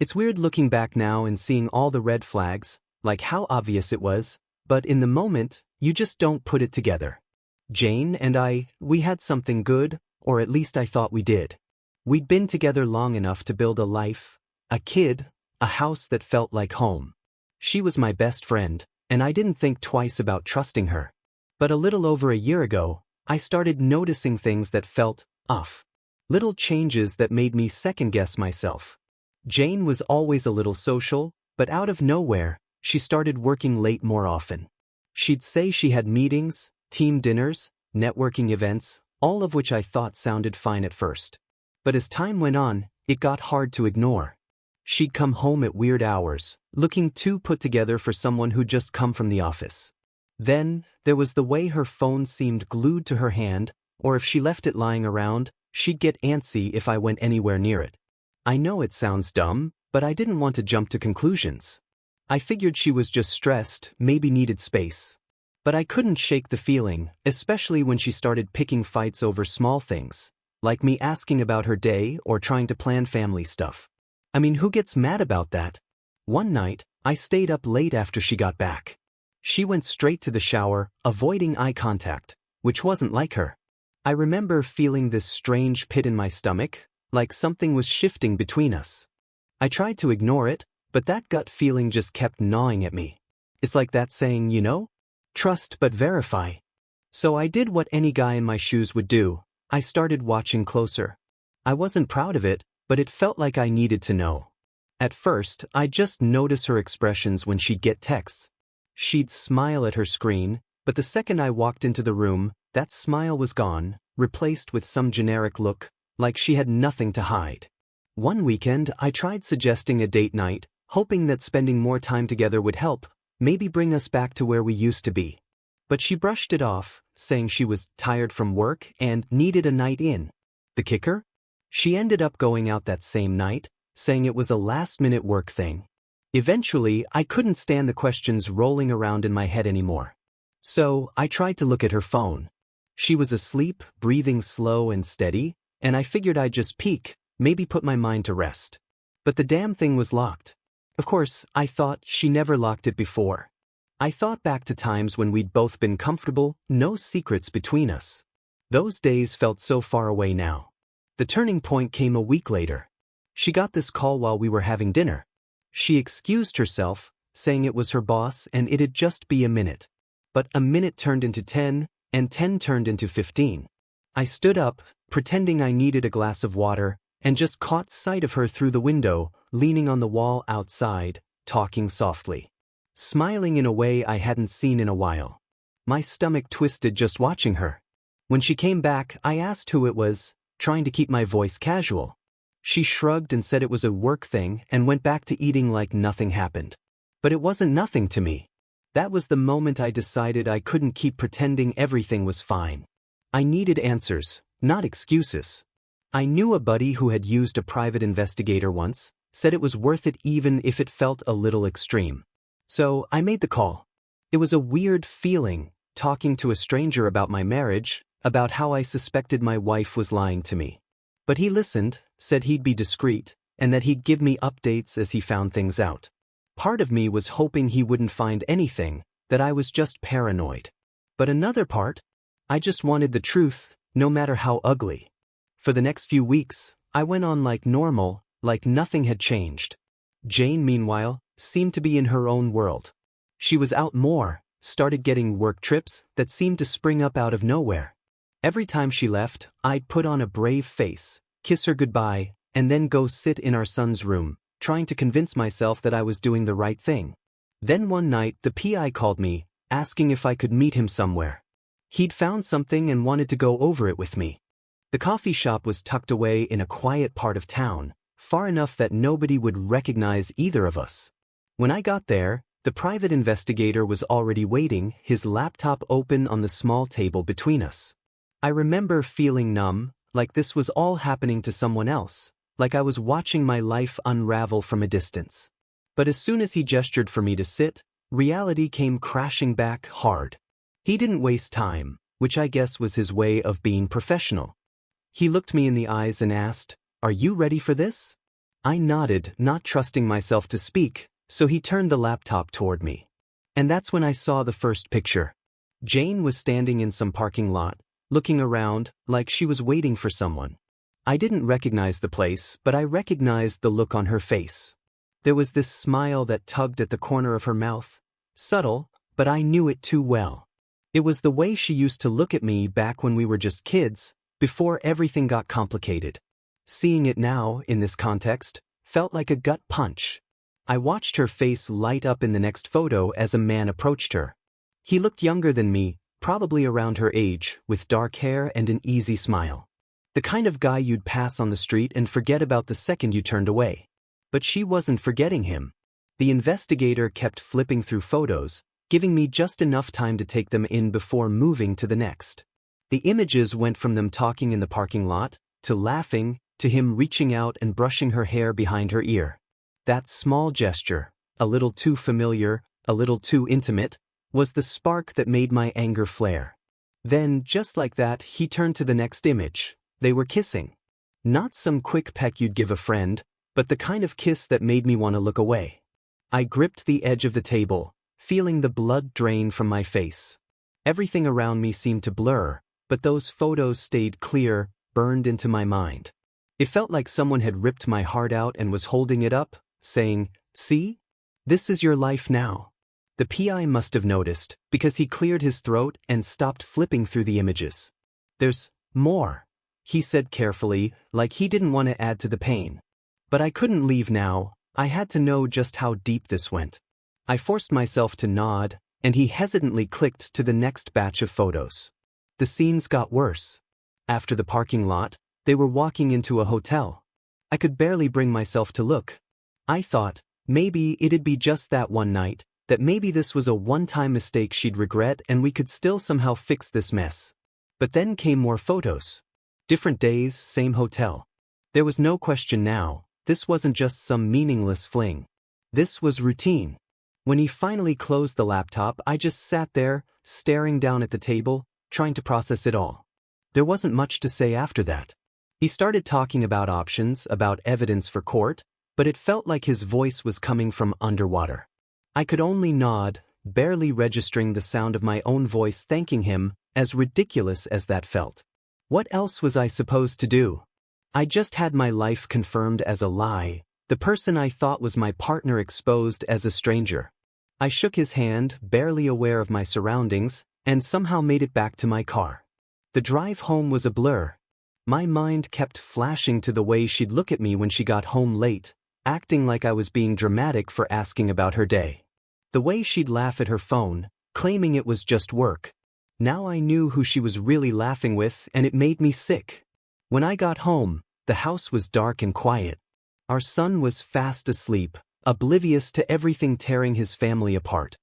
It's weird looking back now and seeing all the red flags, like how obvious it was, but in the moment, you just don't put it together. Jane and we had something good, or at least I thought we did. We'd been together long enough to build a life, a kid, a house that felt like home. She was my best friend, and I didn't think twice about trusting her. But a little over a year ago, I started noticing things that felt off. Little changes that made me second-guess myself. Jane was always a little social, but out of nowhere, she started working late more often. She'd say she had meetings, team dinners, networking events, all of which I thought sounded fine at first. But as time went on, it got hard to ignore. She'd come home at weird hours, looking too put together for someone who'd just come from the office. Then, there was the way her phone seemed glued to her hand, or if she left it lying around, she'd get antsy if I went anywhere near it. I know it sounds dumb, but I didn't want to jump to conclusions. I figured she was just stressed, maybe needed space. But I couldn't shake the feeling, especially when she started picking fights over small things, like me asking about her day or trying to plan family stuff. I mean, who gets mad about that? One night, I stayed up late after she got back. She went straight to the shower, avoiding eye contact, which wasn't like her. I remember feeling this strange pit in my stomach, like something was shifting between us. I tried to ignore it, but that gut feeling just kept gnawing at me. It's like that saying, you know? Trust but verify. So I did what any guy in my shoes would do. I started watching closer. I wasn't proud of it, but it felt like I needed to know. At first, I'd just notice her expressions when she'd get texts. She'd smile at her screen, but the second I walked into the room, that smile was gone, replaced with some generic look, like she had nothing to hide. One weekend, I tried suggesting a date night, hoping that spending more time together would help, maybe bring us back to where we used to be. But she brushed it off, saying she was tired from work and needed a night in. The kicker? She ended up going out that same night, saying it was a last-minute work thing. Eventually, I couldn't stand the questions rolling around in my head anymore. So, I tried to look at her phone. She was asleep, breathing slow and steady, and I figured I'd just peek, maybe put my mind to rest. But the damn thing was locked. Of course, I thought she never locked it before. I thought back to times when we'd both been comfortable, no secrets between us. Those days felt so far away now. The turning point came a week later. She got this call while we were having dinner. She excused herself, saying it was her boss and it'd just be a minute. But a minute turned into 10, and 10 turned into 15. I stood up, pretending I needed a glass of water, and just caught sight of her through the window, leaning on the wall outside, talking softly. Smiling in a way I hadn't seen in a while. My stomach twisted just watching her. When she came back, I asked who it was, trying to keep my voice casual. She shrugged and said it was a work thing and went back to eating like nothing happened. But it wasn't nothing to me. That was the moment I decided I couldn't keep pretending everything was fine. I needed answers, not excuses. I knew a buddy who had used a private investigator once, said it was worth it even if it felt a little extreme. So I made the call. It was a weird feeling, talking to a stranger about my marriage, about how I suspected my wife was lying to me. But he listened, said he'd be discreet, and that he'd give me updates as he found things out. Part of me was hoping he wouldn't find anything, that I was just paranoid. But another part? I just wanted the truth, no matter how ugly. For the next few weeks, I went on like normal, like nothing had changed. Jane, meanwhile, seemed to be in her own world. She was out more, started getting work trips that seemed to spring up out of nowhere. Every time she left, I'd put on a brave face, kiss her goodbye, and then go sit in our son's room, trying to convince myself that I was doing the right thing. Then one night the PI called me, asking if I could meet him somewhere. He'd found something and wanted to go over it with me. The coffee shop was tucked away in a quiet part of town, far enough that nobody would recognize either of us. When I got there, the private investigator was already waiting, his laptop open on the small table between us. I remember feeling numb, like this was all happening to someone else, like I was watching my life unravel from a distance. But as soon as he gestured for me to sit, reality came crashing back hard. He didn't waste time, which I guess was his way of being professional. He looked me in the eyes and asked, "Are you ready for this?" I nodded, not trusting myself to speak, so he turned the laptop toward me. And that's when I saw the first picture. Jane was standing in some parking lot, looking around like she was waiting for someone. I didn't recognize the place, but I recognized the look on her face. There was this smile that tugged at the corner of her mouth. Subtle, but I knew it too well. It was the way she used to look at me back when we were just kids, before everything got complicated. Seeing it now, in this context, felt like a gut punch. I watched her face light up in the next photo as a man approached her. He looked younger than me, probably around her age, with dark hair and an easy smile. The kind of guy you'd pass on the street and forget about the second you turned away. But she wasn't forgetting him. The investigator kept flipping through photos, giving me just enough time to take them in before moving to the next. The images went from them talking in the parking lot, to laughing, to him reaching out and brushing her hair behind her ear. That small gesture, a little too familiar, a little too intimate, was the spark that made my anger flare. Then, just like that, he turned to the next image. They were kissing. Not some quick peck you'd give a friend, but the kind of kiss that made me want to look away. I gripped the edge of the table, feeling the blood drain from my face. Everything around me seemed to blur, but those photos stayed clear, burned into my mind. It felt like someone had ripped my heart out and was holding it up, saying, "See? This is your life now." The PI must have noticed, because he cleared his throat and stopped flipping through the images. "There's more," he said carefully, like he didn't want to add to the pain. But I couldn't leave now. I had to know just how deep this went. I forced myself to nod, and he hesitantly clicked to the next batch of photos. The scenes got worse. After the parking lot, they were walking into a hotel. I could barely bring myself to look. I thought, maybe it'd be just that one night, that maybe this was a one-time mistake she'd regret and we could still somehow fix this mess. But then came more photos. Different days, same hotel. There was no question now, this wasn't just some meaningless fling. This was routine. When he finally closed the laptop, I just sat there, staring down at the table, trying to process it all. There wasn't much to say after that. He started talking about options, about evidence for court, but it felt like his voice was coming from underwater. I could only nod, barely registering the sound of my own voice thanking him, as ridiculous as that felt. What else was I supposed to do? I just had my life confirmed as a lie, the person I thought was my partner exposed as a stranger. I shook his hand, barely aware of my surroundings, and somehow made it back to my car. The drive home was a blur. My mind kept flashing to the way she'd look at me when she got home late, acting like I was being dramatic for asking about her day. The way she'd laugh at her phone, claiming it was just work. Now I knew who she was really laughing with, and it made me sick. When I got home, the house was dark and quiet. Our son was fast asleep, oblivious to everything tearing his family apart.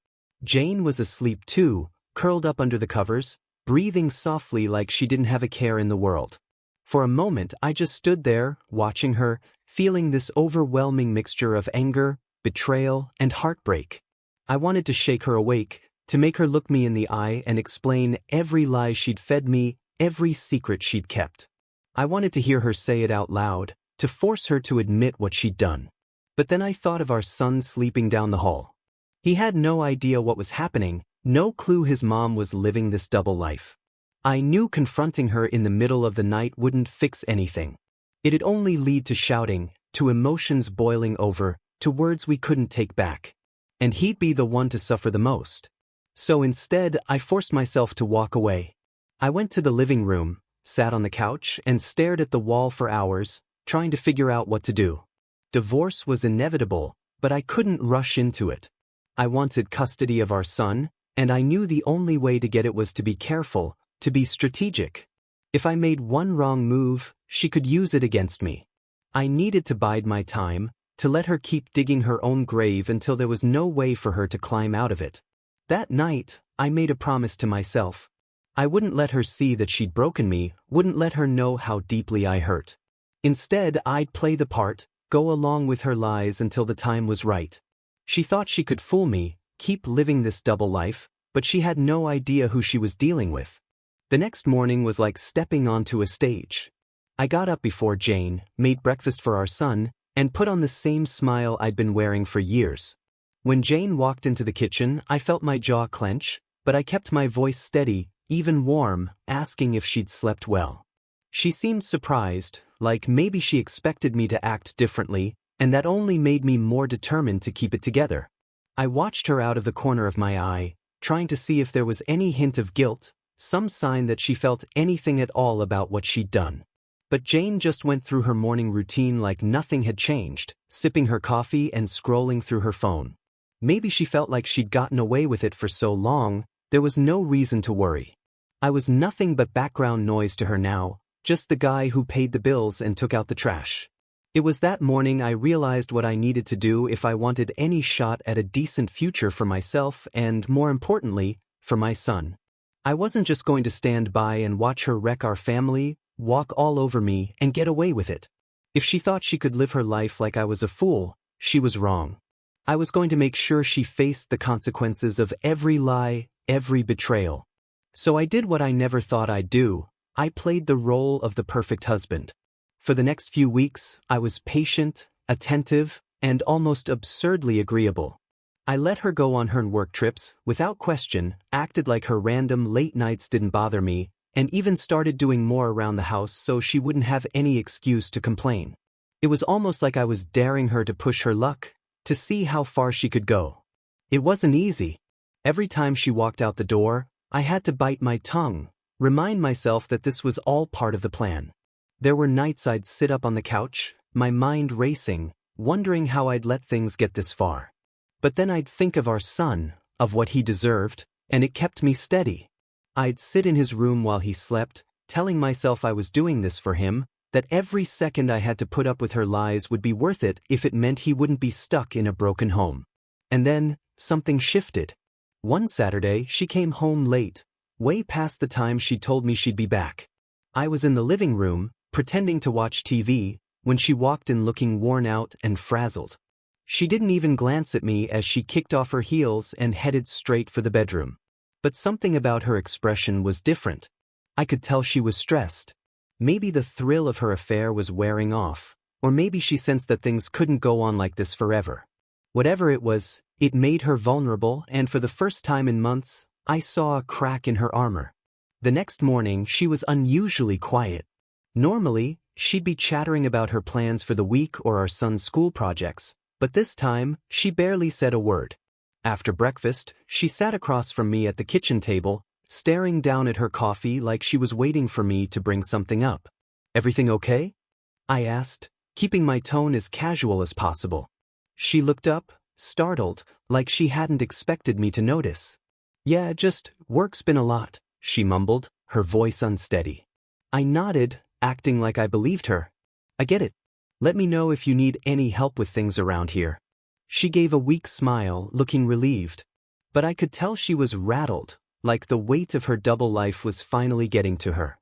Jane was asleep too, curled up under the covers, breathing softly like she didn't have a care in the world. For a moment I just stood there, watching her, feeling this overwhelming mixture of anger, betrayal, and heartbreak. I wanted to shake her awake, to make her look me in the eye and explain every lie she'd fed me, every secret she'd kept. I wanted to hear her say it out loud, to force her to admit what she'd done. But then I thought of our son sleeping down the hall. He had no idea what was happening, no clue his mom was living this double life. I knew confronting her in the middle of the night wouldn't fix anything. It'd only lead to shouting, to emotions boiling over, to words we couldn't take back. And he'd be the one to suffer the most. So instead, I forced myself to walk away. I went to the living room, sat on the couch, and stared at the wall for hours, trying to figure out what to do. Divorce was inevitable, but I couldn't rush into it. I wanted custody of our son, and I knew the only way to get it was to be careful, to be strategic. If I made one wrong move, she could use it against me. I needed to bide my time, to let her keep digging her own grave until there was no way for her to climb out of it. That night, I made a promise to myself. I wouldn't let her see that she'd broken me, wouldn't let her know how deeply I hurt. Instead, I'd play the part, go along with her lies until the time was right. She thought she could fool me, keep living this double life, but she had no idea who she was dealing with. The next morning was like stepping onto a stage. I got up before Jane, made breakfast for our son, and put on the same smile I'd been wearing for years. When Jane walked into the kitchen, I felt my jaw clench, but I kept my voice steady, even warm, asking if she'd slept well. She seemed surprised, like maybe she expected me to act differently, and that only made me more determined to keep it together. I watched her out of the corner of my eye, trying to see if there was any hint of guilt, some sign that she felt anything at all about what she'd done. But Jane just went through her morning routine like nothing had changed, sipping her coffee and scrolling through her phone. Maybe she felt like she'd gotten away with it for so long, there was no reason to worry. I was nothing but background noise to her now, just the guy who paid the bills and took out the trash. It was that morning I realized what I needed to do if I wanted any shot at a decent future for myself and, more importantly, for my son. I wasn't just going to stand by and watch her wreck our family, walk all over me, and get away with it. If she thought she could live her life like I was a fool, she was wrong. I was going to make sure she faced the consequences of every lie, every betrayal. So I did what I never thought I'd do. I played the role of the perfect husband. For the next few weeks, I was patient, attentive, and almost absurdly agreeable. I let her go on her work trips, without question, acted like her random late nights didn't bother me, and even started doing more around the house so she wouldn't have any excuse to complain. It was almost like I was daring her to push her luck, to see how far she could go. It wasn't easy. Every time she walked out the door, I had to bite my tongue, remind myself that this was all part of the plan. There were nights I'd sit up on the couch, my mind racing, wondering how I'd let things get this far. But then I'd think of our son, of what he deserved, and it kept me steady. I'd sit in his room while he slept, telling myself I was doing this for him, that every second I had to put up with her lies would be worth it if it meant he wouldn't be stuck in a broken home. And then, something shifted. One Saturday, she came home late, way past the time she told me she'd be back. I was in the living room, pretending to watch TV, when she walked in looking worn out and frazzled. She didn't even glance at me as she kicked off her heels and headed straight for the bedroom. But something about her expression was different. I could tell she was stressed. Maybe the thrill of her affair was wearing off, or maybe she sensed that things couldn't go on like this forever. Whatever it was, it made her vulnerable, and for the first time in months, I saw a crack in her armor. The next morning, she was unusually quiet. Normally, she'd be chattering about her plans for the week or our son's school projects, but this time, she barely said a word. After breakfast, she sat across from me at the kitchen table, staring down at her coffee like she was waiting for me to bring something up. "Everything okay?" I asked, keeping my tone as casual as possible. She looked up, startled, like she hadn't expected me to notice. "Yeah, just work's been a lot," she mumbled, her voice unsteady. I nodded, acting like I believed her. "I get it. Let me know if you need any help with things around here." She gave a weak smile, looking relieved. But I could tell she was rattled, like the weight of her double life was finally getting to her.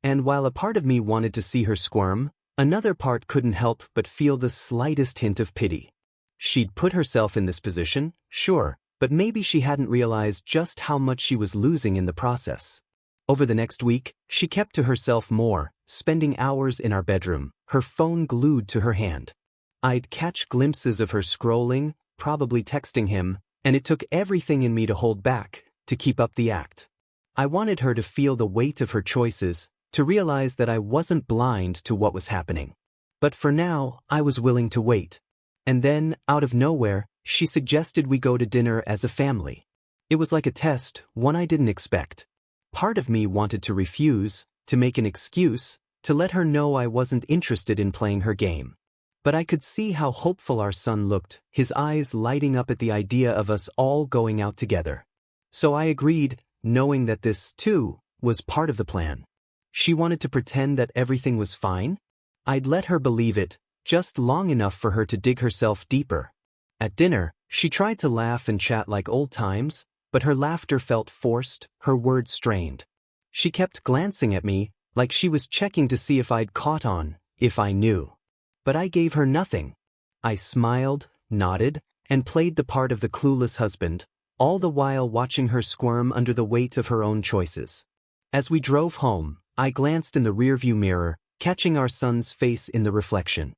And while a part of me wanted to see her squirm, another part couldn't help but feel the slightest hint of pity. She'd put herself in this position, sure, but maybe she hadn't realized just how much she was losing in the process. Over the next week, she kept to herself more, spending hours in our bedroom, her phone glued to her hand. I'd catch glimpses of her scrolling, probably texting him, and it took everything in me to hold back, to keep up the act. I wanted her to feel the weight of her choices, to realize that I wasn't blind to what was happening. But for now, I was willing to wait. And then, out of nowhere, she suggested we go to dinner as a family. It was like a test, one I didn't expect. Part of me wanted to refuse, to make an excuse, to let her know I wasn't interested in playing her game. But I could see how hopeful our son looked, his eyes lighting up at the idea of us all going out together. So I agreed, knowing that this, too, was part of the plan. She wanted to pretend that everything was fine. I'd let her believe it, just long enough for her to dig herself deeper. At dinner, she tried to laugh and chat like old times, but her laughter felt forced, her words strained. She kept glancing at me, like she was checking to see if I'd caught on, if I knew. But I gave her nothing. I smiled, nodded, and played the part of the clueless husband, all the while watching her squirm under the weight of her own choices. As we drove home, I glanced in the rearview mirror, catching our son's face in the reflection.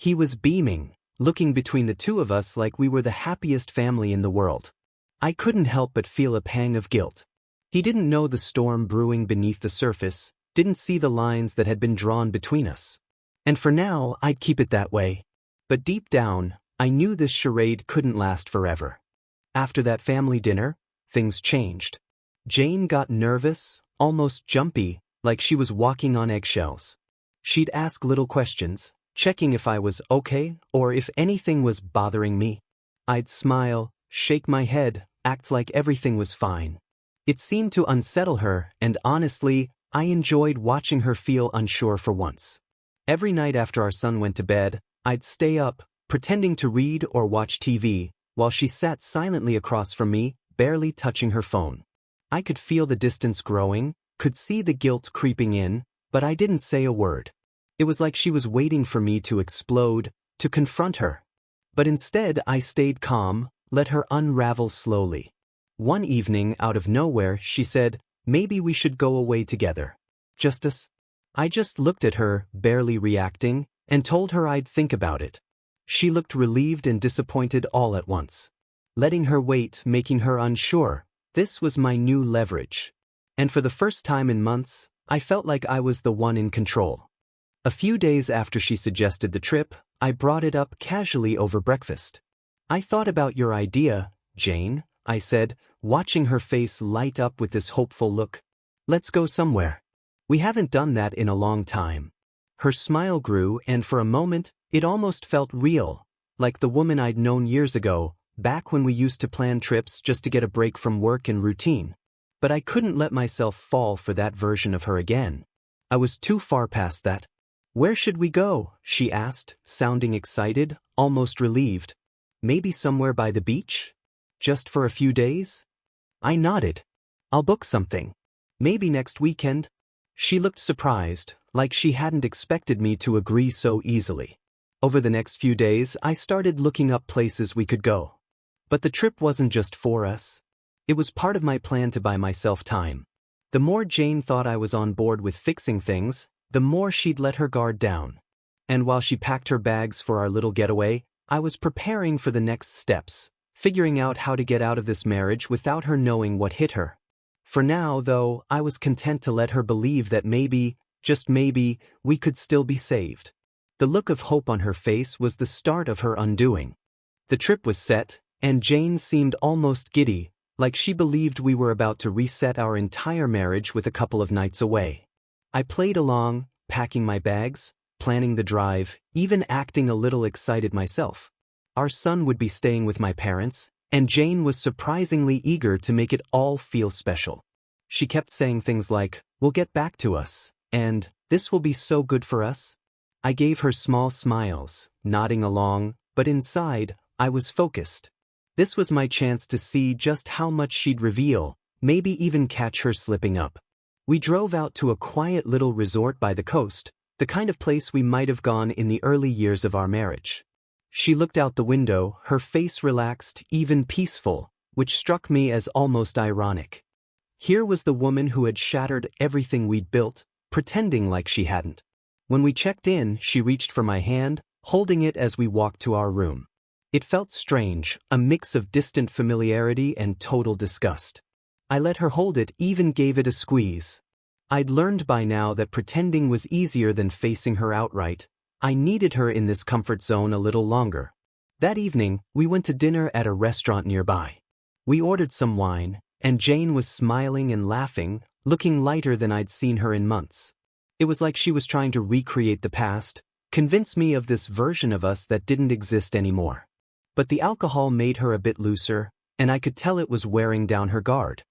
He was beaming, looking between the two of us like we were the happiest family in the world. I couldn't help but feel a pang of guilt. He didn't know the storm brewing beneath the surface, didn't see the lines that had been drawn between us. And for now, I'd keep it that way. But deep down, I knew this charade couldn't last forever. After that family dinner, things changed. Jane got nervous, almost jumpy, like she was walking on eggshells. She'd ask little questions, checking if I was okay or if anything was bothering me. I'd smile, shake my head, act like everything was fine. It seemed to unsettle her, and honestly, I enjoyed watching her feel unsure for once. Every night after our son went to bed, I'd stay up, pretending to read or watch TV, while she sat silently across from me, barely touching her phone. I could feel the distance growing, could see the guilt creeping in, but I didn't say a word. It was like she was waiting for me to explode, to confront her. But instead I stayed calm, let her unravel slowly. One evening, out of nowhere, she said, "Maybe we should go away together. Just us?" I just looked at her, barely reacting, and told her I'd think about it. She looked relieved and disappointed all at once. Letting her wait, making her unsure, this was my new leverage. And for the first time in months, I felt like I was the one in control. A few days after she suggested the trip, I brought it up casually over breakfast. "I thought about your idea, Jane," I said, watching her face light up with this hopeful look. "Let's go somewhere. We haven't done that in a long time." Her smile grew, and for a moment, it almost felt real, like the woman I'd known years ago, back when we used to plan trips just to get a break from work and routine. But I couldn't let myself fall for that version of her again. I was too far past that. "Where should we go?" she asked, sounding excited, almost relieved. "Maybe somewhere by the beach? Just for a few days?" I nodded. "I'll book something. Maybe next weekend." She looked surprised, like she hadn't expected me to agree so easily. Over the next few days, I started looking up places we could go. But the trip wasn't just for us. It was part of my plan to buy myself time. The more Jane thought I was on board with fixing things, the more she'd let her guard down. And while she packed her bags for our little getaway, I was preparing for the next steps, figuring out how to get out of this marriage without her knowing what hit her. For now, though, I was content to let her believe that maybe, just maybe, we could still be saved. The look of hope on her face was the start of her undoing. The trip was set, and Jane seemed almost giddy, like she believed we were about to reset our entire marriage with a couple of nights away. I played along, packing my bags, planning the drive, even acting a little excited myself. Our son would be staying with my parents, and Jane was surprisingly eager to make it all feel special. She kept saying things like, "We'll get back to us," and "This will be so good for us." I gave her small smiles, nodding along, but inside, I was focused. This was my chance to see just how much she'd reveal, maybe even catch her slipping up. We drove out to a quiet little resort by the coast, the kind of place we might have gone in the early years of our marriage. She looked out the window, her face relaxed, even peaceful, which struck me as almost ironic. Here was the woman who had shattered everything we'd built, pretending like she hadn't. When we checked in, she reached for my hand, holding it as we walked to our room. It felt strange, a mix of distant familiarity and total disgust. I let her hold it, even gave it a squeeze. I'd learned by now that pretending was easier than facing her outright. I needed her in this comfort zone a little longer. That evening, we went to dinner at a restaurant nearby. We ordered some wine, and Jane was smiling and laughing, looking lighter than I'd seen her in months. It was like she was trying to recreate the past, convince me of this version of us that didn't exist anymore. But the alcohol made her a bit looser, and I could tell it was wearing down her guard.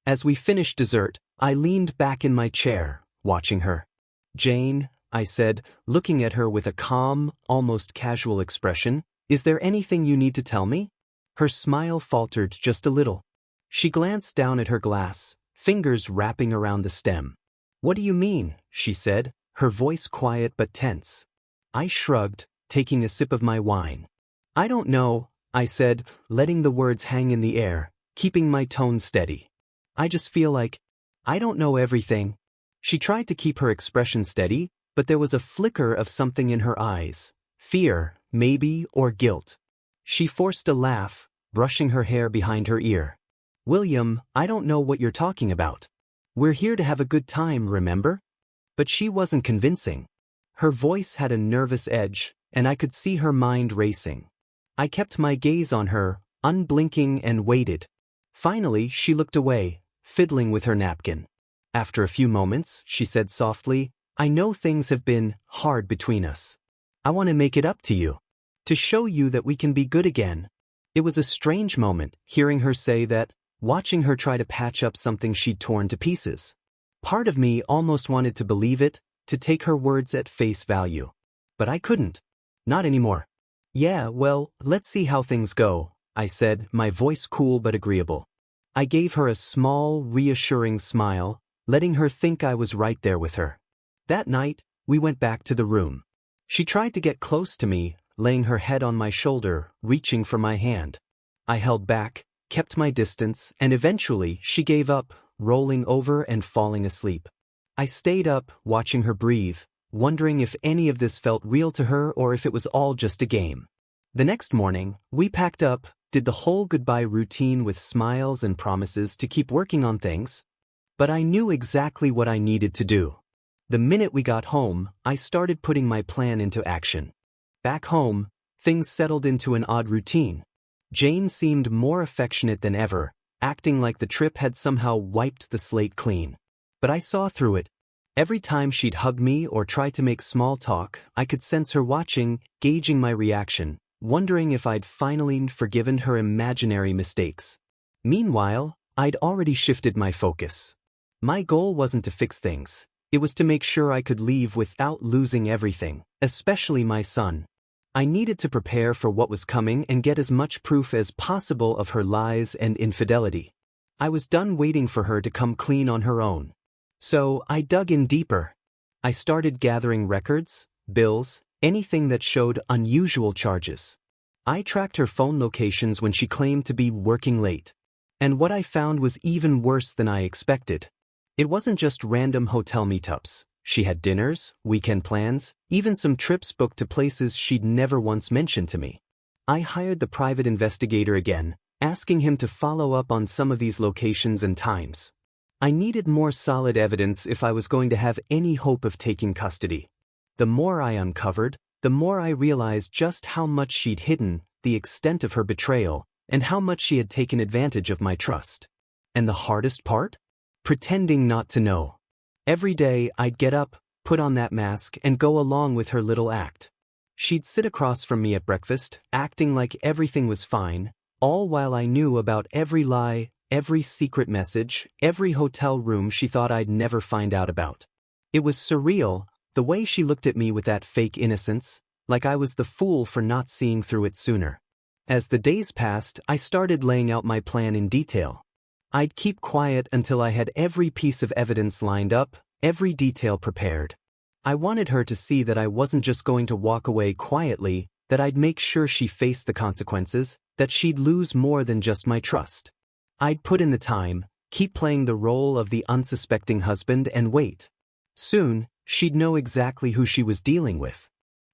As we finished dessert, I leaned back in my chair, watching her. "Jane," I said, looking at her with a calm, almost casual expression, "is there anything you need to tell me?" Her smile faltered just a little. She glanced down at her glass, fingers wrapping around the stem. "What do you mean?" she said, her voice quiet but tense. I shrugged, taking a sip of my wine. "I don't know," I said, letting the words hang in the air, keeping my tone steady. "I just feel like I don't know everything." She tried to keep her expression steady, but there was a flicker of something in her eyes, Fear, maybe, or guilt. She forced a laugh, brushing her hair behind her ear. William, I don't know what you're talking about. We're here to have a good time, remember? But she wasn't convincing. Her voice had a nervous edge, and I could see her mind racing. I kept my gaze on her, unblinking, and waited. Finally, she looked away, fiddling with her napkin. After a few moments, she said softly, I know things have been hard between us. I want to make it up to you. To show you that we can be good again. It was a strange moment, hearing her say that, watching her try to patch up something she'd torn to pieces. Part of me almost wanted to believe it, to take her words at face value. But I couldn't. Not anymore. Yeah, well, let's see how things go, I said, my voice cool but agreeable. I gave her a small, reassuring smile, letting her think I was right there with her. That night, we went back to the room. She tried to get close to me, laying her head on my shoulder, reaching for my hand. I held back, kept my distance, and eventually she gave up, rolling over and falling asleep. I stayed up, watching her breathe, wondering if any of this felt real to her or if it was all just a game. The next morning, we packed up, did the whole goodbye routine with smiles and promises to keep working on things. But I knew exactly what I needed to do. The minute we got home, I started putting my plan into action. Back home, things settled into an odd routine. Jane seemed more affectionate than ever, acting like the trip had somehow wiped the slate clean. But I saw through it. Every time she'd hug me or try to make small talk, I could sense her watching, gauging my reaction, wondering if I'd finally forgiven her imaginary mistakes. Meanwhile, I'd already shifted my focus. My goal wasn't to fix things. It was to make sure I could leave without losing everything, especially my son. I needed to prepare for what was coming and get as much proof as possible of her lies and infidelity. I was done waiting for her to come clean on her own. So I dug in deeper. I started gathering records, bills, anything that showed unusual charges. I tracked her phone locations when she claimed to be working late. And what I found was even worse than I expected. It wasn't just random hotel meetups. She had dinners, weekend plans, even some trips booked to places she'd never once mentioned to me. I hired the private investigator again, asking him to follow up on some of these locations and times. I needed more solid evidence if I was going to have any hope of taking custody. The more I uncovered, the more I realized just how much she'd hidden, the extent of her betrayal, and how much she had taken advantage of my trust. And the hardest part? Pretending not to know. Every day I'd get up, put on that mask, and go along with her little act. She'd sit across from me at breakfast, acting like everything was fine, all while I knew about every lie, every secret message, every hotel room she thought I'd never find out about. It was surreal, the way she looked at me with that fake innocence, like I was the fool for not seeing through it sooner. As the days passed, I started laying out my plan in detail. I'd keep quiet until I had every piece of evidence lined up, every detail prepared. I wanted her to see that I wasn't just going to walk away quietly, that I'd make sure she faced the consequences, that she'd lose more than just my trust. I'd put in the time, keep playing the role of the unsuspecting husband, and wait. Soon, she'd know exactly who she was dealing with.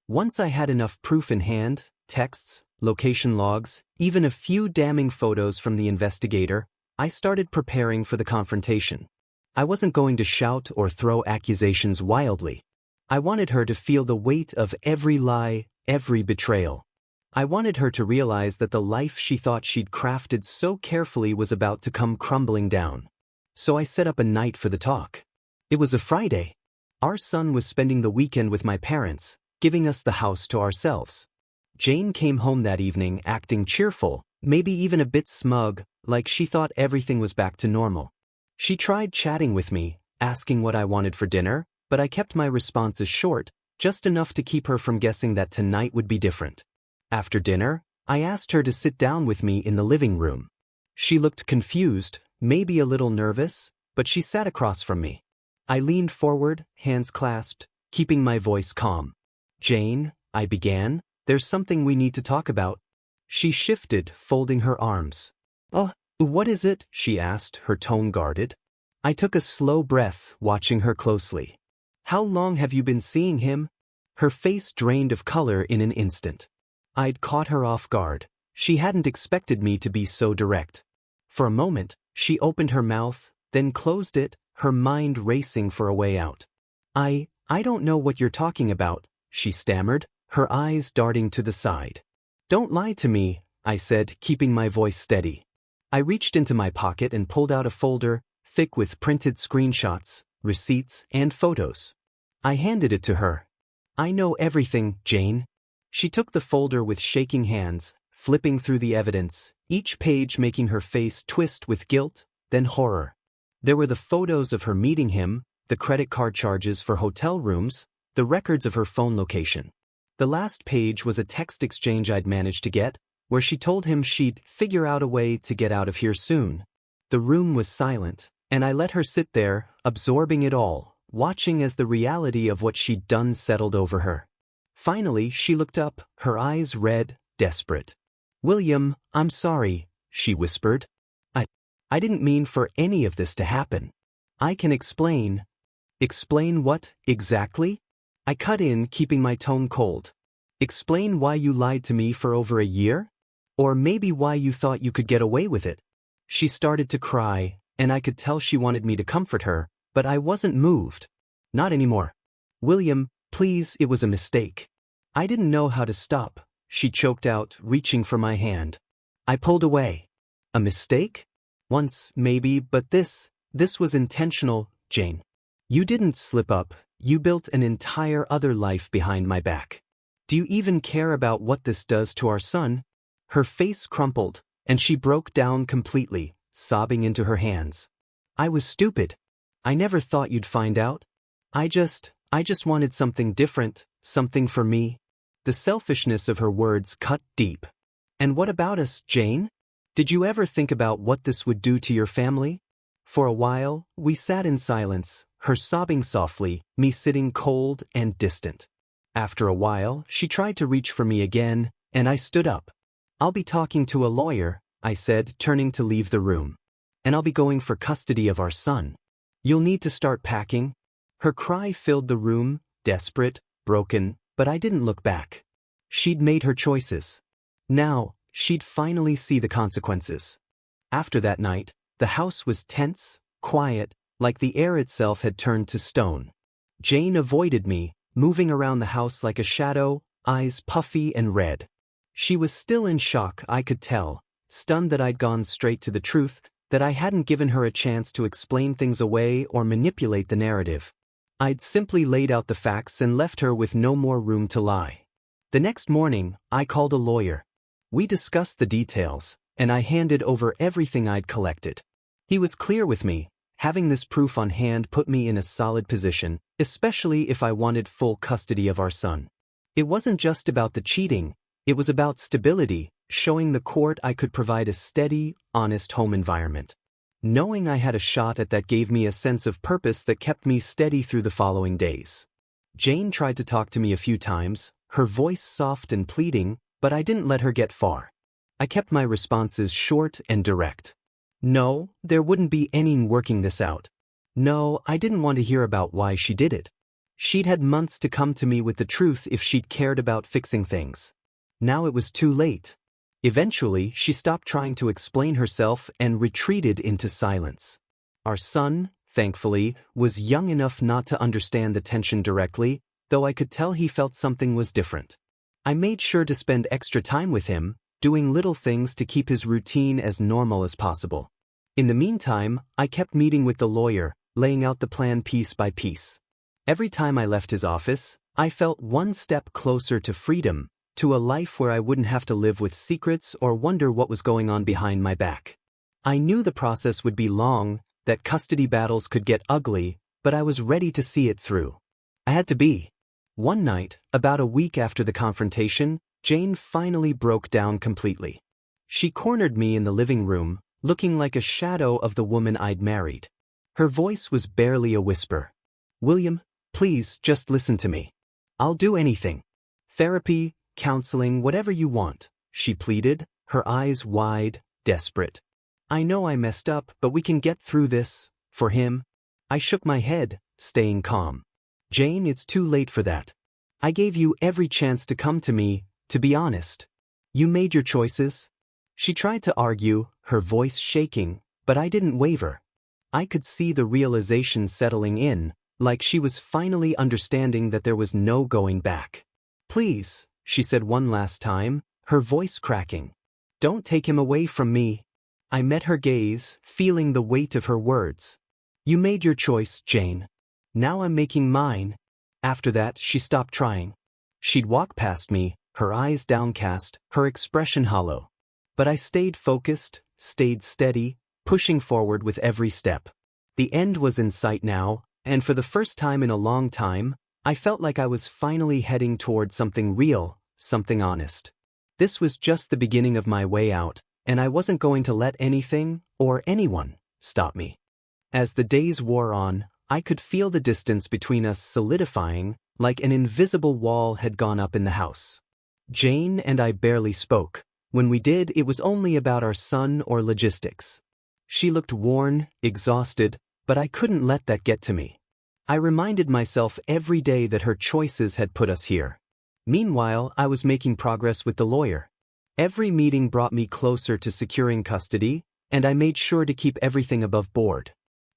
Once I had enough proof in hand, texts, location logs, even a few damning photos from the investigator, I started preparing for the confrontation. I wasn't going to shout or throw accusations wildly. I wanted her to feel the weight of every lie, every betrayal. I wanted her to realize that the life she thought she'd crafted so carefully was about to come crumbling down. So I set up a night for the talk. It was a Friday. Our son was spending the weekend with my parents, giving us the house to ourselves. Jane came home that evening acting cheerful, maybe even a bit smug, like she thought everything was back to normal. She tried chatting with me, asking what I wanted for dinner, but I kept my responses short, just enough to keep her from guessing that tonight would be different. After dinner, I asked her to sit down with me in the living room. She looked confused, maybe a little nervous, but she sat across from me. I leaned forward, hands clasped, keeping my voice calm. Jane, I began, there's something we need to talk about. She shifted, folding her arms. Oh, what is it? She asked, her tone guarded. I took a slow breath, watching her closely. How long have you been seeing him? Her face drained of color in an instant. I'd caught her off guard. She hadn't expected me to be so direct. For a moment, she opened her mouth, then closed it, her mind racing for a way out. I don't know what you're talking about, she stammered, her eyes darting to the side. Don't lie to me, I said, keeping my voice steady. I reached into my pocket and pulled out a folder, thick with printed screenshots, receipts, and photos. I handed it to her. I know everything, Jane. She took the folder with shaking hands, flipping through the evidence, each page making her face twist with guilt, then horror. There were the photos of her meeting him, the credit card charges for hotel rooms, the records of her phone location. The last page was a text exchange I'd managed to get, where she told him she'd figure out a way to get out of here soon. The room was silent, and I let her sit there, absorbing it all, watching as the reality of what she'd done settled over her. Finally, she looked up, her eyes red, desperate. William, I'm sorry, she whispered. I didn't mean for any of this to happen. I can explain. Explain what, exactly? I cut in, keeping my tone cold. Explain why you lied to me for over a year? Or maybe why you thought you could get away with it? She started to cry, and I could tell she wanted me to comfort her, but I wasn't moved. Not anymore. William, please, it was a mistake. I didn't know how to stop, she choked out, reaching for my hand. I pulled away. A mistake? Once, maybe, but this was intentional, Jane. You didn't slip up, you built an entire other life behind my back. Do you even care about what this does to our son? Her face crumpled, and she broke down completely, sobbing into her hands. I was stupid. I never thought you'd find out. I just wanted something different, something for me. The selfishness of her words cut deep. And what about us, Jane? Did you ever think about what this would do to your family? For a while, we sat in silence, her sobbing softly, me sitting cold and distant. After a while, she tried to reach for me again, and I stood up. I'll be talking to a lawyer, I said, turning to leave the room. And I'll be going for custody of our son. You'll need to start packing. Her cry filled the room, desperate, broken, but I didn't look back. She'd made her choices. Now, she'd finally see the consequences. After that night, the house was tense, quiet, like the air itself had turned to stone. Jane avoided me, moving around the house like a shadow, eyes puffy and red. She was still in shock, I could tell, stunned that I'd gone straight to the truth, that I hadn't given her a chance to explain things away or manipulate the narrative. I'd simply laid out the facts and left her with no more room to lie. The next morning, I called a lawyer. We discussed the details, and I handed over everything I'd collected. He was clear with me. Having this proof on hand put me in a solid position, especially if I wanted full custody of our son. It wasn't just about the cheating, it was about stability, showing the court I could provide a steady, honest home environment. Knowing I had a shot at that gave me a sense of purpose that kept me steady through the following days. Jane tried to talk to me a few times, her voice soft and pleading, but I didn't let her get far. I kept my responses short and direct. No, there wouldn't be any working this out. No, I didn't want to hear about why she did it. She'd had months to come to me with the truth if she'd cared about fixing things. Now it was too late. Eventually, she stopped trying to explain herself and retreated into silence. Our son, thankfully, was young enough not to understand the tension directly, though I could tell he felt something was different. I made sure to spend extra time with him, doing little things to keep his routine as normal as possible. In the meantime, I kept meeting with the lawyer, laying out the plan piece by piece. Every time I left his office, I felt one step closer to freedom, to a life where I wouldn't have to live with secrets or wonder what was going on behind my back. I knew the process would be long, that custody battles could get ugly, but I was ready to see it through. I had to be. One night, about a week after the confrontation, Jane finally broke down completely. She cornered me in the living room, looking like a shadow of the woman I'd married. Her voice was barely a whisper. William, please just listen to me. I'll do anything. Therapy, counseling, whatever you want, she pleaded, her eyes wide, desperate. I know I messed up, but we can get through this, for him. I shook my head, staying calm. Jane, it's too late for that. I gave you every chance to come to me, to be honest. You made your choices. She tried to argue, her voice shaking, but I didn't waver. I could see the realization settling in, like she was finally understanding that there was no going back. Please, she said one last time, her voice cracking. Don't take him away from me. I met her gaze, feeling the weight of her words. You made your choice, Jane. Now I'm making mine. After that, she stopped trying. She'd walk past me, her eyes downcast, her expression hollow. But I stayed focused, stayed steady, pushing forward with every step. The end was in sight now, and for the first time in a long time, I felt like I was finally heading toward something real, something honest. This was just the beginning of my way out, and I wasn't going to let anything, or anyone, stop me. As the days wore on, I could feel the distance between us solidifying, like an invisible wall had gone up in the house. Jane and I barely spoke. When we did, it was only about our son or logistics. She looked worn, exhausted, but I couldn't let that get to me. I reminded myself every day that her choices had put us here. Meanwhile, I was making progress with the lawyer. Every meeting brought me closer to securing custody, and I made sure to keep everything above board.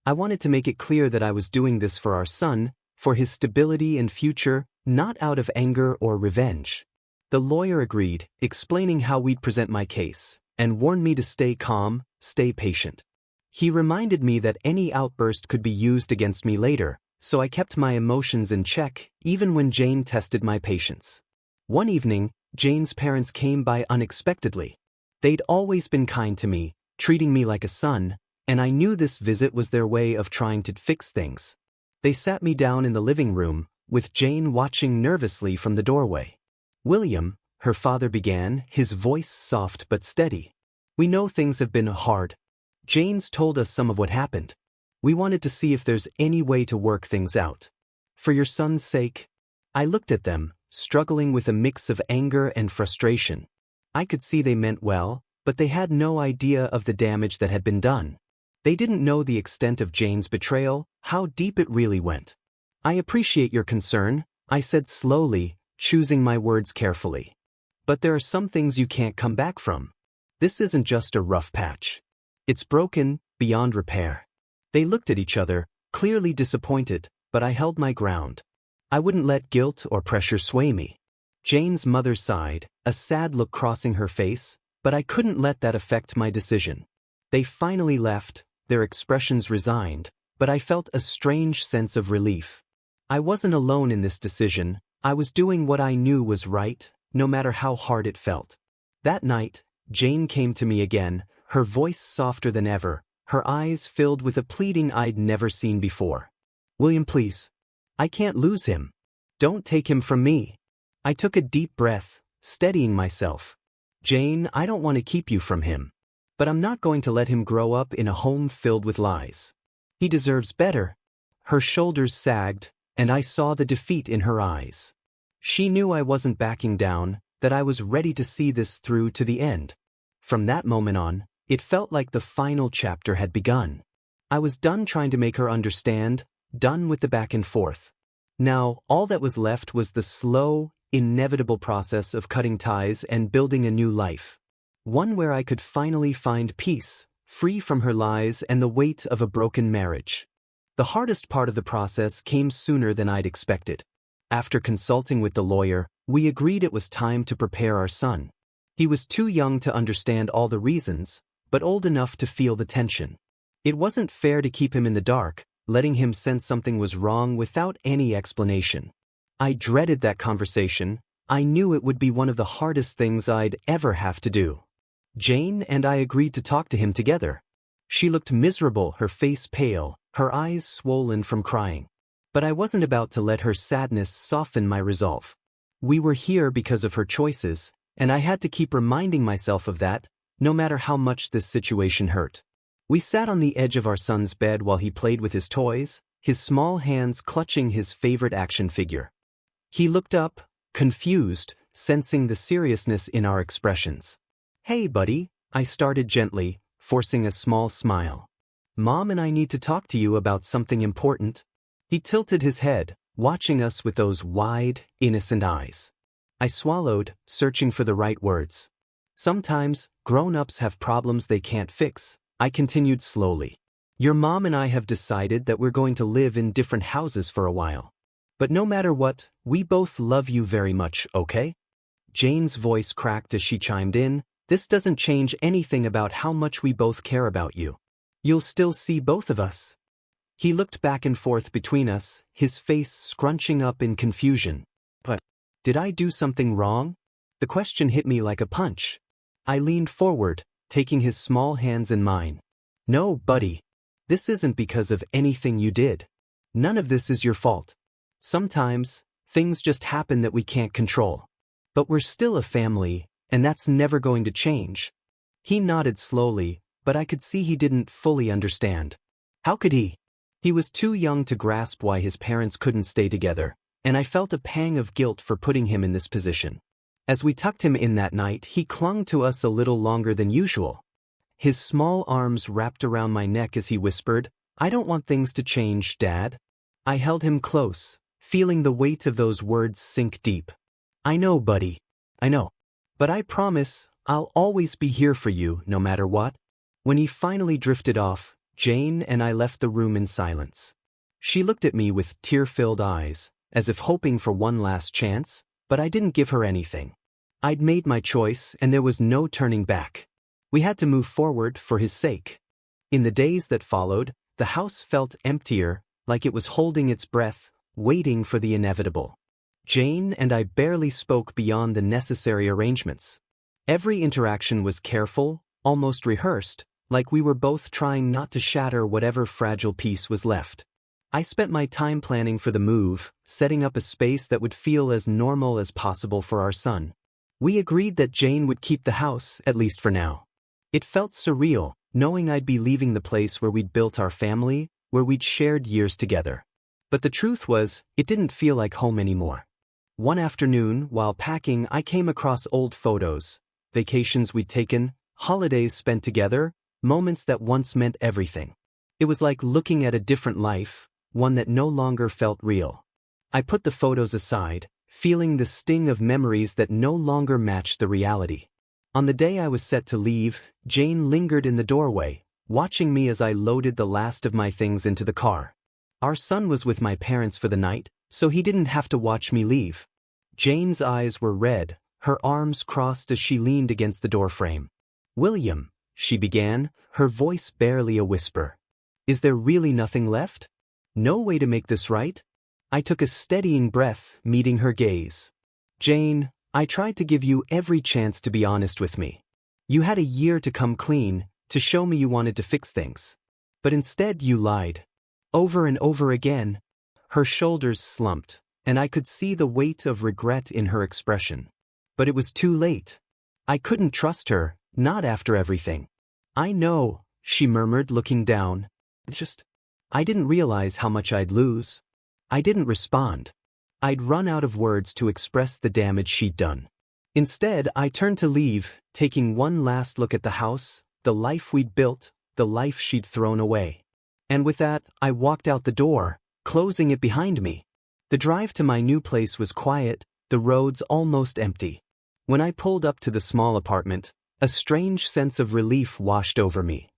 I wanted to make it clear that I was doing this for our son, for his stability and future, not out of anger or revenge. The lawyer agreed, explaining how we'd present my case, and warned me to stay calm, stay patient. He reminded me that any outburst could be used against me later, so I kept my emotions in check, even when Jane tested my patience. One evening, Jane's parents came by unexpectedly. They'd always been kind to me, treating me like a son, and I knew this visit was their way of trying to fix things. They sat me down in the living room, with Jane watching nervously from the doorway. William, her father began, his voice soft but steady. We know things have been hard. Jane's told us some of what happened. We wanted to see if there's any way to work things out. For your son's sake. I looked at them, struggling with a mix of anger and frustration. I could see they meant well, but they had no idea of the damage that had been done. They didn't know the extent of Jane's betrayal, how deep it really went. I appreciate your concern, I said slowly, choosing my words carefully. But there are some things you can't come back from. This isn't just a rough patch. It's broken, beyond repair. They looked at each other, clearly disappointed, but I held my ground. I wouldn't let guilt or pressure sway me. Jane's mother sighed, a sad look crossing her face, but I couldn't let that affect my decision. They finally left, their expressions resigned, but I felt a strange sense of relief. I wasn't alone in this decision. I was doing what I knew was right, no matter how hard it felt. That night, Jane came to me again, her voice softer than ever, her eyes filled with a pleading I'd never seen before. William, please. I can't lose him. Don't take him from me. I took a deep breath, steadying myself. Jane, I don't want to keep you from him. But I'm not going to let him grow up in a home filled with lies. He deserves better. Her shoulders sagged, and I saw the defeat in her eyes. She knew I wasn't backing down, that I was ready to see this through to the end. From that moment on, it felt like the final chapter had begun. I was done trying to make her understand, done with the back and forth. Now, all that was left was the slow, inevitable process of cutting ties and building a new life. One where I could finally find peace, free from her lies and the weight of a broken marriage. The hardest part of the process came sooner than I'd expected. After consulting with the lawyer, we agreed it was time to prepare our son. He was too young to understand all the reasons, but old enough to feel the tension. It wasn't fair to keep him in the dark, letting him sense something was wrong without any explanation. I dreaded that conversation. I knew it would be one of the hardest things I'd ever have to do. Jane and I agreed to talk to him together. She looked miserable, her face pale, her eyes swollen from crying. But I wasn't about to let her sadness soften my resolve. We were here because of her choices, and I had to keep reminding myself of that, no matter how much this situation hurt. We sat on the edge of our son's bed while he played with his toys, his small hands clutching his favorite action figure. He looked up, confused, sensing the seriousness in our expressions. Hey, buddy, I started gently, forcing a small smile. Mom and I need to talk to you about something important. He tilted his head, watching us with those wide, innocent eyes. I swallowed, searching for the right words. Sometimes, grown-ups have problems they can't fix, I continued slowly. Your mom and I have decided that we're going to live in different houses for a while. But no matter what, we both love you very much, okay? Jane's voice cracked as she chimed in, this doesn't change anything about how much we both care about you. You'll still see both of us. He looked back and forth between us, his face scrunching up in confusion. But, did I do something wrong? The question hit me like a punch. I leaned forward, taking his small hands in mine. No, buddy. This isn't because of anything you did. None of this is your fault. Sometimes, things just happen that we can't control. But we're still a family, and that's never going to change. He nodded slowly, but I could see he didn't fully understand. How could he? He was too young to grasp why his parents couldn't stay together, and I felt a pang of guilt for putting him in this position. As we tucked him in that night, he clung to us a little longer than usual. His small arms wrapped around my neck as he whispered, I don't want things to change, Dad. I held him close, feeling the weight of those words sink deep. I know, buddy. I know. But I promise, I'll always be here for you, no matter what. When he finally drifted off, Jane and I left the room in silence. She looked at me with tear-filled eyes, as if hoping for one last chance, but I didn't give her anything. I'd made my choice, and there was no turning back. We had to move forward for his sake. In the days that followed, the house felt emptier, like it was holding its breath, waiting for the inevitable. Jane and I barely spoke beyond the necessary arrangements. Every interaction was careful, almost rehearsed, like we were both trying not to shatter whatever fragile piece was left. I spent my time planning for the move, setting up a space that would feel as normal as possible for our son. We agreed that Jane would keep the house, at least for now. It felt surreal, knowing I'd be leaving the place where we'd built our family, where we'd shared years together. But the truth was, it didn't feel like home anymore. One afternoon, while packing, I came across old photos, vacations we'd taken, holidays spent together, moments that once meant everything. It was like looking at a different life, one that no longer felt real. I put the photos aside, feeling the sting of memories that no longer matched the reality. On the day I was set to leave, Jane lingered in the doorway, watching me as I loaded the last of my things into the car. Our son was with my parents for the night, so he didn't have to watch me leave. Jane's eyes were red, her arms crossed as she leaned against the doorframe. William, she began, her voice barely a whisper. Is there really nothing left? No way to make this right? I took a steadying breath, meeting her gaze. Jane, I tried to give you every chance to be honest with me. You had a year to come clean, to show me you wanted to fix things. But instead you lied. Over and over again. Her shoulders slumped, and I could see the weight of regret in her expression. But it was too late. I couldn't trust her, not after everything. I know, she murmured, looking down. I didn't realize how much I'd lose. I didn't respond. I'd run out of words to express the damage she'd done. Instead, I turned to leave, taking one last look at the house, the life we'd built, the life she'd thrown away. And with that, I walked out the door, closing it behind me. The drive to my new place was quiet, the roads almost empty. When I pulled up to the small apartment, a strange sense of relief washed over me.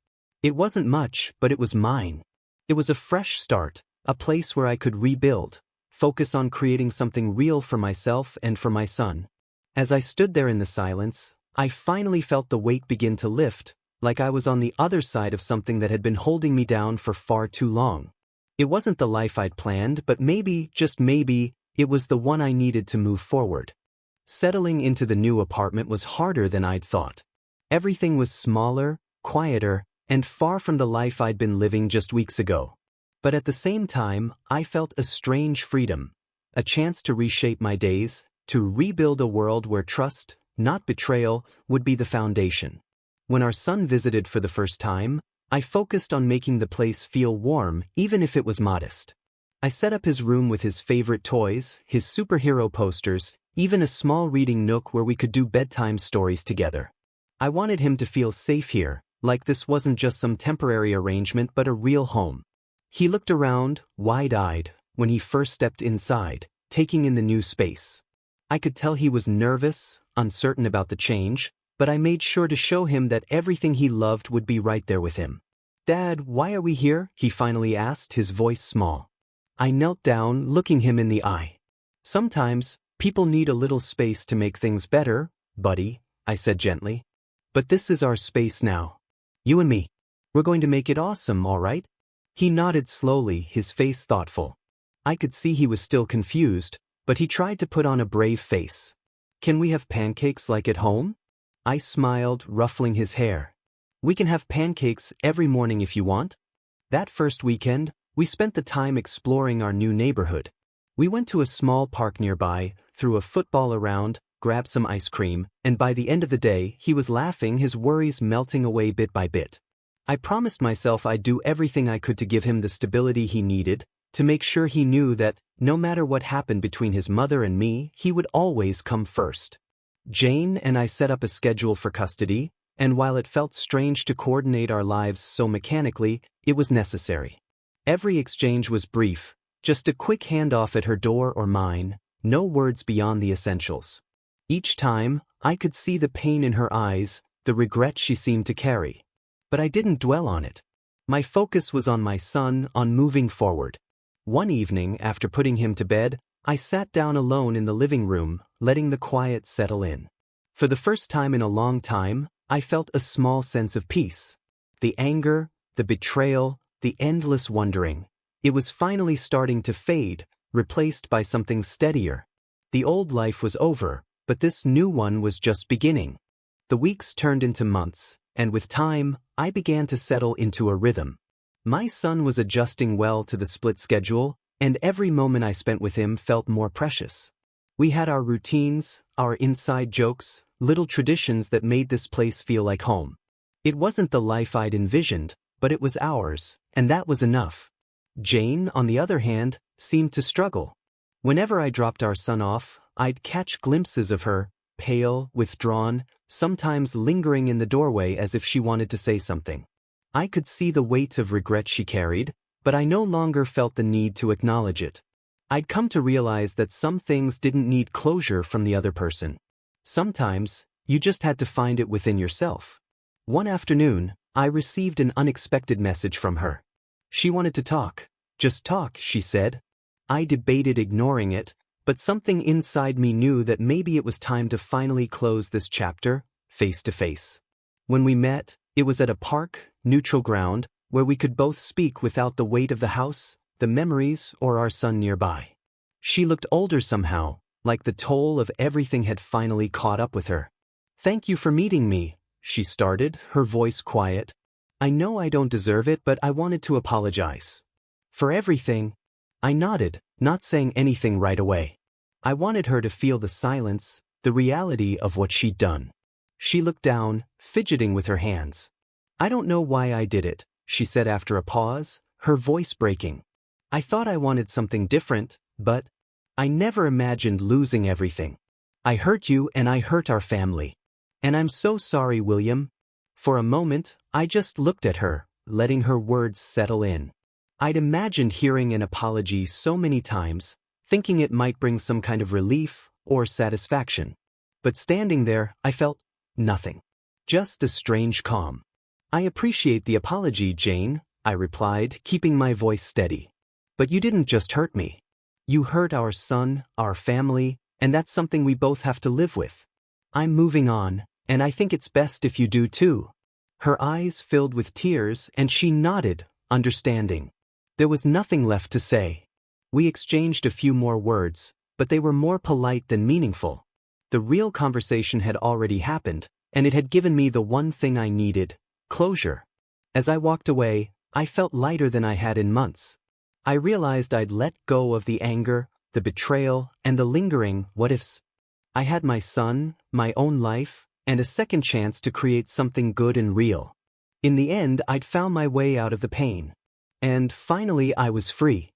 It wasn't much, but it was mine. It was a fresh start, a place where I could rebuild, focus on creating something real for myself and for my son. As I stood there in the silence, I finally felt the weight begin to lift, like I was on the other side of something that had been holding me down for far too long. It wasn't the life I'd planned, but maybe, just maybe, it was the one I needed to move forward. Settling into the new apartment was harder than I'd thought. Everything was smaller, quieter, and far from the life I'd been living just weeks ago. But at the same time, I felt a strange freedom, a chance to reshape my days, to rebuild a world where trust, not betrayal, would be the foundation. When our son visited for the first time, I focused on making the place feel warm, even if it was modest. I set up his room with his favorite toys, his superhero posters, even a small reading nook where we could do bedtime stories together. I wanted him to feel safe here, like this wasn't just some temporary arrangement but a real home. He looked around, wide-eyed, when he first stepped inside, taking in the new space. I could tell he was nervous, uncertain about the change, but I made sure to show him that everything he loved would be right there with him. "Dad, why are we here?" he finally asked, his voice small. I knelt down, looking him in the eye. "Sometimes, people need a little space to make things better, buddy," I said gently. "But this is our space now. You and me. We're going to make it awesome, all right?" He nodded slowly, his face thoughtful. I could see he was still confused, but he tried to put on a brave face. "Can we have pancakes like at home?" I smiled, ruffling his hair. "We can have pancakes every morning if you want." That first weekend, we spent the time exploring our new neighborhood. We went to a small park nearby, threw a football around, grabbed some ice cream, and by the end of the day, he was laughing, his worries melting away bit by bit. I promised myself I'd do everything I could to give him the stability he needed, to make sure he knew that, no matter what happened between his mother and me, he would always come first. Jane and I set up a schedule for custody, and while it felt strange to coordinate our lives so mechanically, it was necessary. Every exchange was brief, just a quick handoff at her door or mine, no words beyond the essentials. Each time, I could see the pain in her eyes, the regret she seemed to carry. But I didn't dwell on it. My focus was on my son, on moving forward. One evening, after putting him to bed, I sat down alone in the living room, letting the quiet settle in. For the first time in a long time, I felt a small sense of peace. The anger, the betrayal, the endless wondering. It was finally starting to fade, replaced by something steadier. The old life was over, but this new one was just beginning. The weeks turned into months, and with time, I began to settle into a rhythm. My son was adjusting well to the split schedule, and every moment I spent with him felt more precious. We had our routines, our inside jokes, little traditions that made this place feel like home. It wasn't the life I'd envisioned, but it was ours, and that was enough. Jane, on the other hand, seemed to struggle. Whenever I dropped our son off, I'd catch glimpses of her, pale, withdrawn, sometimes lingering in the doorway as if she wanted to say something. I could see the weight of regret she carried, but I no longer felt the need to acknowledge it. I'd come to realize that some things didn't need closure from the other person. Sometimes, you just had to find it within yourself. One afternoon, I received an unexpected message from her. She wanted to talk. "Just talk," she said. I debated ignoring it, but something inside me knew that maybe it was time to finally close this chapter, face to face. When we met, it was at a park, neutral ground, where we could both speak without the weight of the house, the memories, or our son nearby. She looked older somehow, like the toll of everything had finally caught up with her. "Thank you for meeting me," she started, her voice quiet. "I know I don't deserve it, but I wanted to apologize. For everything." I nodded, not saying anything right away. I wanted her to feel the silence, the reality of what she'd done. She looked down, fidgeting with her hands. "I don't know why I did it," she said after a pause, her voice breaking. "I thought I wanted something different, but I never imagined losing everything. I hurt you and I hurt our family. And I'm so sorry, William." For a moment, I just looked at her, letting her words settle in. I'd imagined hearing an apology so many times, thinking it might bring some kind of relief or satisfaction. But standing there, I felt nothing. Just a strange calm. "I appreciate the apology, Jane," I replied, keeping my voice steady. "But you didn't just hurt me. You hurt our son, our family, and that's something we both have to live with. I'm moving on, and I think it's best if you do too." Her eyes filled with tears, and she nodded, understanding. There was nothing left to say. We exchanged a few more words, but they were more polite than meaningful. The real conversation had already happened, and it had given me the one thing I needed: closure. As I walked away, I felt lighter than I had in months. I realized I'd let go of the anger, the betrayal, and the lingering what-ifs. I had my son, my own life, and a second chance to create something good and real. In the end, I'd found my way out of the pain. And finally I was free.